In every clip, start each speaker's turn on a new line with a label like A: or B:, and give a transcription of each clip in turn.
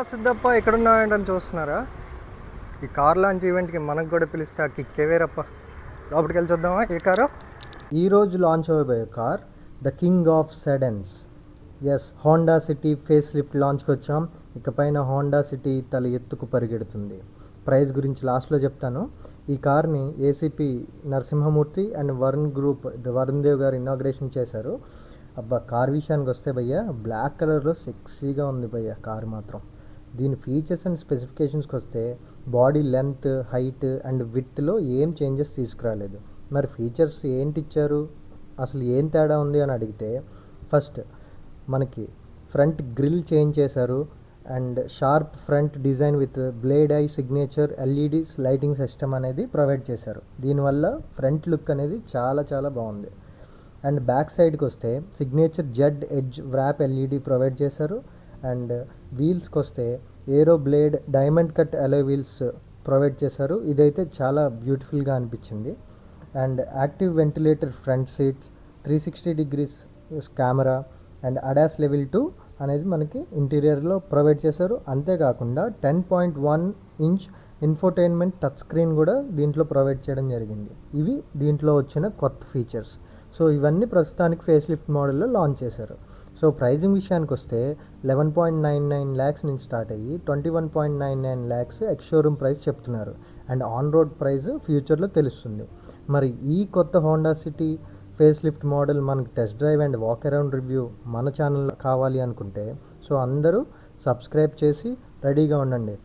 A: సిద్ధప్ప ఎక్కడున్నాయంటని చూస్తున్నారా? ఈ car launch ఈవెంట్కి మనకు కూడా పిలిస్తే ఆ కిక్కే వేరప్ప. లోపలికి వెళ్ళి చూద్దామా ఏ కారు? ఈరోజు లాంచ్ అవ్వబోయే car the king of sedans. Yes, Honda City facelift లాంచ్కి వచ్చాం. ఇకపైన హోండా సిటీ తల ఎత్తుకు పరిగెడుతుంది. ప్రైస్ గురించి లాస్ట్లో చెప్తాను. ఈ కార్ని ఏసీపీ నరసింహమూర్తి అండ్ వరుణ్ దేవ్ గారు ఇనాగ్రేషన్ చేశారు. అబ్బా, కార్ విషయానికి వస్తే భయ్య, బ్లాక్ కలర్లో సెక్సీగా ఉంది భయ్య కార్ మాత్రం. దీని ఫీచర్స్ అండ్ స్పెసిఫికేషన్స్కి వస్తే బాడీ లెంత్, హైట్ అండ్ విడ్త్లో ఏం చేంజెస్ తీసుకురాలేదు. మరి ఫీచర్స్ ఏంటి ఇచ్చారు, అసలు ఏం తేడా ఉంది అని అడిగితే, ఫస్ట్ మనకి ఫ్రంట్ గ్రిల్ చేంజ్ చేశారు and sharp front design with blade I signature LED lighting system అనేది ప్రొవైడ్ చేశారు. దీనివల్ల ఫ్రంట్ లుక్ అనేది చాలా చాలా బాగుంది. అండ్ బ్యాక్ సైడ్కి వస్తే signature Z edge wrap LED provide చేశారు. అండ్ వీల్స్కి వస్తే aero blade diamond cut alloy wheels provide చేశారు. ఇదైతే చాలా బ్యూటిఫుల్గా అనిపించింది. And active ventilator front seats, 360 degrees camera and ADAS level 2 అనేది మనకి ఇంటీరియర్లో ప్రొవైడ్ చేశారు. అంతేకాకుండా 10.1 ఇంచ్ ఇన్ఫోటైన్మెంట్ టచ్ స్క్రీన్ కూడా దీంట్లో ప్రొవైడ్ చేయడం జరిగింది. ఇవి దీంట్లో వచ్చిన కొత్త ఫీచర్స్. సో ఇవన్నీ ప్రస్తుతానికి ఫేస్ లిఫ్ట్ మోడల్లో లాంచ్ చేశారు. సో ప్రైజింగ్ విషయానికి వస్తే 11.99 ల్యాక్స్ నుంచి స్టార్ట్ అయ్యి 21.99 ల్యాక్స్ ఎక్స్ షోరూమ్ ప్రైస్ చెప్తున్నారు. అండ్ ఆన్ రోడ్ ప్రైస్ ఫ్యూచర్లో తెలుస్తుంది. మరి ఈ కొత్త Honda City facelift model మనకి test drive and walk around review మన ఛానల్లో కావాలి అనుకుంటే, సో అందరూ సబ్స్క్రైబ్ చేసి రెడీగా ఉండండి.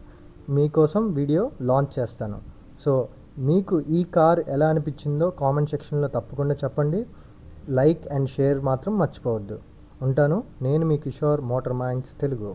A: మీకోసం వీడియో లాంచ్ చేస్తాను. సో మీకు ఈ కార్ ఎలా అనిపించిందో కామెంట్ సెక్షన్లో తప్పకుండా చెప్పండి. లైక్ అండ్ షేర్ మాత్రం మర్చిపోవద్దు. ఉంటాను. నేను మీ కిషోర్, మోటార్ మైండ్స్ తెలుగు.